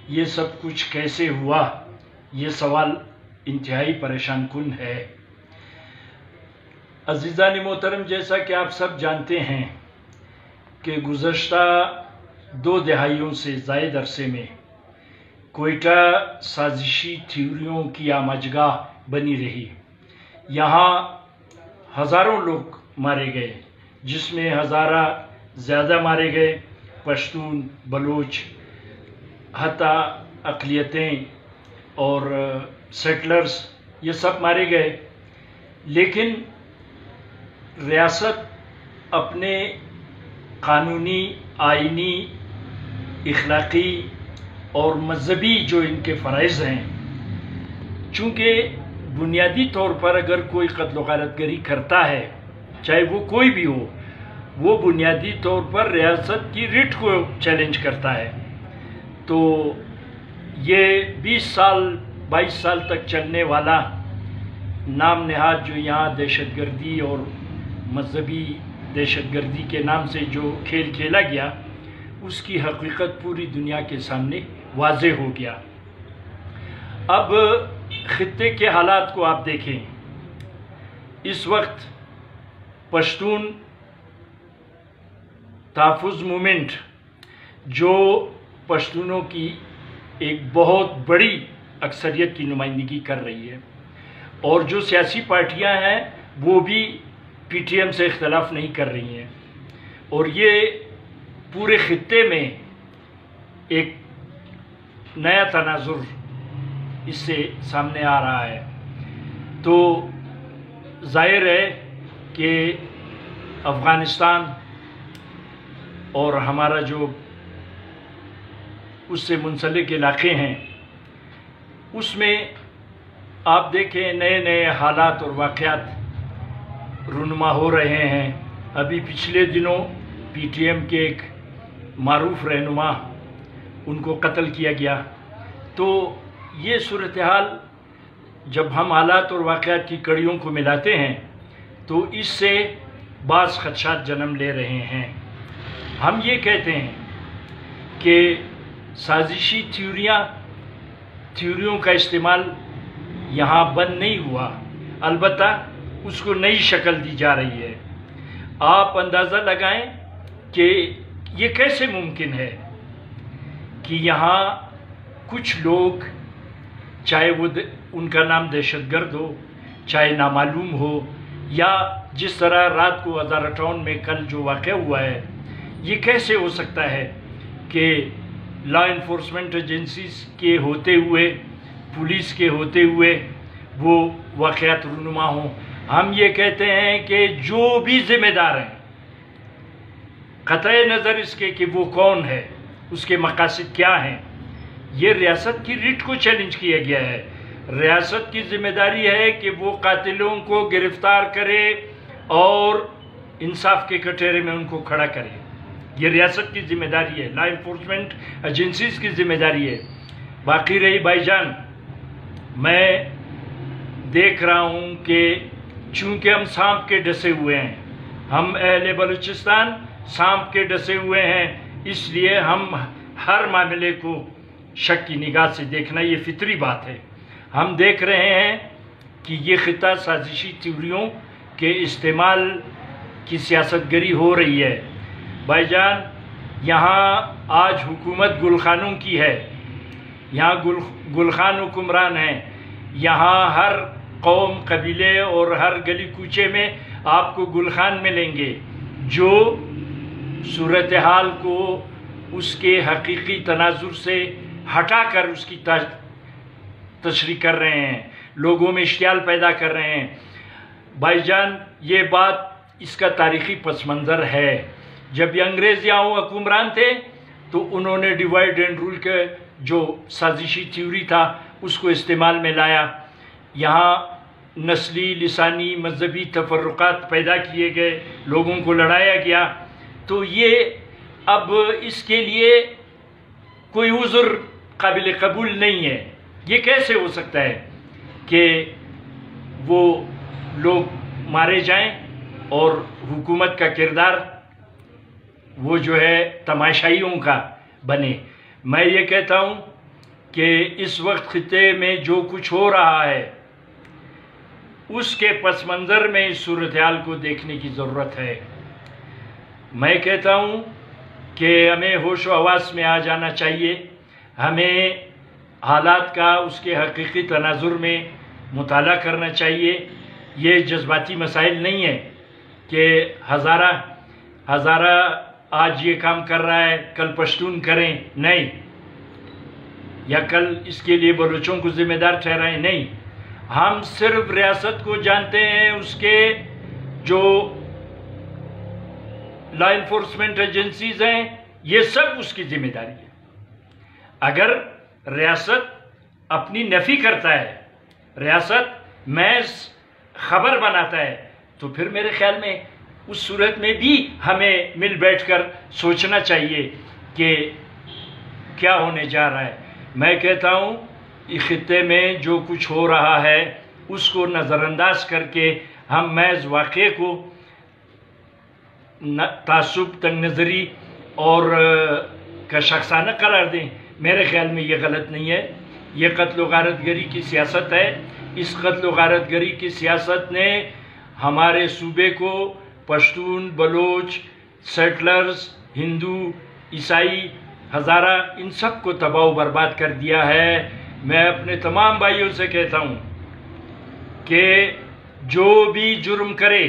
یہ سب کچھ کیسے ہوا، یہ سوال انتہائی پریشان کن ہے۔ عزیزان محترم، جیسا کہ آپ سب جانتے ہیں کہ گزشتہ 2 دہائیوں سے زائد عرصے میں کوئٹہ سازشی تھیوریوں کی آماجگاہ بنی رہی۔ یہاں ہزاروں لوگ مارے گئے، جس میں ہزارہ زیادہ مارے گئے، پشتون، بلوچ، حتیٰ اقلیتیں اور سیٹلرز، یہ سب مارے گئے۔ لیکن ریاست اپنے قانونی، آئینی، اخلاقی اور مذہبی جو ان کے فرائض ہیں، چونکہ بنیادی طور پر اگر کوئی قتل و غارت گری کرتا ہے، چاہے وہ کوئی بھی ہو، وہ بنیادی طور پر ریاست کی ریٹ کو چیلنج کرتا ہے۔ تو یہ 20 سال 22 سال تک چلنے والا نام نہاد جو یہاں دہشت گردی اور مذہبی دہشت گردی کے نام سے جو کھیل کھیلا گیا، اس کی حقیقت پوری دنیا کے سامنے واضح ہو گیا۔ اب خطے کے حالات کو آپ دیکھیں۔ اس وقت پشتون تحفظ موومنٹ، جو پشتونوں کی ایک بہت بڑی اکثریت کی نمائندگی کر رہی ہے، اور جو سیاسی پارٹیاں ہیں وہ بھی پی ٹی ایم سے اختلاف نہیں کر رہی ہیں، اور یہ پورے خطے میں ایک نیا تناظر اس سے سامنے آ رہا ہے۔ تو ظاہر ہے کہ افغانستان اور ہمارا جو اس سے منسلک علاقے ہیں، اس میں آپ دیکھیں نئے نئے حالات اور واقعات رونما ہو رہے ہیں۔ ابھی پچھلے دنوں پی ٹی ایم کے ایک معروف رہنما، ان کو قتل کیا گیا۔ تو یہ صورتحال جب ہم حالات اور واقعات کی کڑیوں کو ملاتے ہیں تو اس سے بعض خدشات جنم لے رہے ہیں۔ ہم یہ کہتے ہیں کہ سازشی تھیوریوں کا استعمال یہاں بند نہیں ہوا، البتہ اس کو نئی شکل دی جا رہی ہے۔ آپ اندازہ لگائیں کہ یہ کیسے ممکن ہے کہ یہاں کچھ لوگ، چاہے وہ ان کا نام دہشت گرد ہو، چاہے نامعلوم ہو، یا جس طرح رات کو ہزارہ ٹاؤن میں کل جو واقعہ ہوا ہے، یہ کیسے ہو سکتا ہے کہ لا انفورسمنٹ ایجنسیز کے ہوتے ہوئے، پولیس کے ہوتے ہوئے وہ واقعات رونما ہوں۔ ہم یہ کہتے ہیں کہ جو بھی ذمہ دار ہیں، قطع نظر اس کے کہ وہ کون ہے، اس کے مقاصد کیا ہیں، یہ ریاست کی ریٹ کو چیلنج کیا گیا ہے۔ ریاست کی ذمہ داری ہے کہ وہ قاتلوں کو گرفتار کرے اور انصاف کے کٹہرے میں ان کو کھڑا کرے۔ یہ ریاست کی ذمہ داری ہے، لا انفورسمنٹ ایجنسیز کی ذمہ داری ہے۔ باقی رہی بھائی جان، میں دیکھ رہا ہوں کہ چونکہ ہم سانپ کے ڈسے ہوئے ہیں، ہم اہل بلوچستان سانپ کے ڈسے ہوئے ہیں، اس لیے ہم ہر معاملے کو شک کی نگاہ سے دیکھنا یہ فطری بات ہے۔ ہم دیکھ رہے ہیں کہ یہ خطہ سازشی تھیوریوں کے استعمال کی سیاست گری ہو رہی ہے۔ بھائی جان، یہاں آج حکومت گلخانوں کی ہے، یہاں گلخان حکمران ہیں، یہاں ہر قوم، قبیلے اور ہر گلی کوچے میں آپ کو گلخان ملیں گے جو صورتحال کو اس کے حقیقی تناظر سے ہٹا کر اس کی تشریح کر رہے ہیں، لوگوں میں اشتعال پیدا کر رہے ہیں۔ بھائی جان، یہ بات اس کا تاریخی پس منظر ہے۔ جب یہ انگریز یہاں حکمران تھے تو انہوں نے ڈیوائڈ اینڈ رول کے جو سازشی تھیوری تھا اس کو استعمال میں لایا۔ یہاں نسلی، لسانی، مذہبی تفرقات پیدا کیے گئے، لوگوں کو لڑایا گیا۔ تو یہ اب اس کے لیے کوئی عذر قابل قبول نہیں ہے۔ یہ کیسے ہو سکتا ہے کہ وہ لوگ مارے جائیں اور حکومت کا کردار وہ جو ہے تماشائیوں کا بنے؟ میں یہ کہتا ہوں کہ اس وقت خطے میں جو کچھ ہو رہا ہے اس کے پس منظر میں اس صورتحال کو دیکھنے کی ضرورت ہے۔ میں کہتا ہوں کہ ہمیں ہوش و حواس میں آ جانا چاہیے، ہمیں حالات کا اس کے حقیقی تناظر میں مطالعہ کرنا چاہیے۔ یہ جذباتی مسائل نہیں ہیں کہ ہزارہ آج یہ کام کر رہا ہے کل پشتون کریں، نہیں، یا کل اس کے لیے بلوچوں کو ذمہ دار ٹھہرائیں، نہیں۔ ہم صرف ریاست کو جانتے ہیں، اس کے جو لا انفورسمنٹ ایجنسیز ہیں یہ سب اس کی ذمہ داری ہے۔ اگر ریاست اپنی نفی کرتا ہے، ریاست محض خبر بناتا ہے، تو پھر میرے خیال میں اس صورت میں بھی ہمیں مل بیٹھ کر سوچنا چاہیے کہ کیا ہونے جا رہا ہے۔ میں کہتا ہوں اس خطے میں جو کچھ ہو رہا ہے اس کو نظر انداز کر کے ہم محض واقعے کو تعصب، تنگ نظری اور کا شخصانہ قرار دیں، میرے خیال میں یہ غلط نہیں ہے۔ یہ قتل و غارت گری کی سیاست ہے۔ اس قتل و غارت گری کی سیاست نے ہمارے صوبے کو پشتون، بلوچ، سیٹلرز، ہندو، عیسائی، ہزارہ، ان سب کو تباہ و برباد کر دیا ہے۔ میں اپنے تمام بھائیوں سے کہتا ہوں کہ جو بھی جرم کرے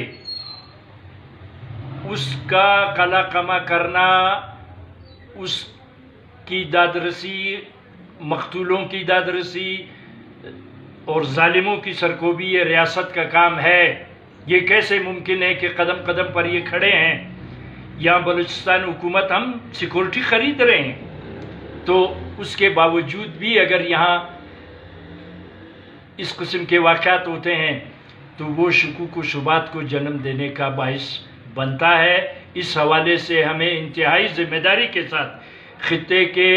اس کا قلع قمع کرنا، اس کی دادرسی، مقتولوں کی دادرسی اور ظالموں کی سرکوبی یہ ریاست کا کام ہے۔ یہ کیسے ممکن ہے کہ قدم قدم پر یہ کھڑے ہیں؟ یہاں بلوچستان حکومت ہم سیکورٹی خرید رہے ہیں، تو اس کے باوجود بھی اگر یہاں اس قسم کے واقعات ہوتے ہیں تو وہ شکوک و شبہات کو جنم دینے کا باعث بنتا ہے۔ اس حوالے سے ہمیں انتہائی ذمہ داری کے ساتھ خطے کے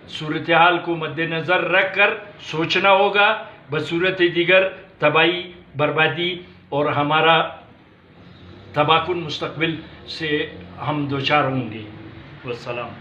صورتحال کو مد نظر رکھ کر سوچنا ہوگا، بصورت دیگر تباہی، بربادی اور ہمارا تباہ کن مستقبل سے ہم دوچار ہوں گے۔ والسلام۔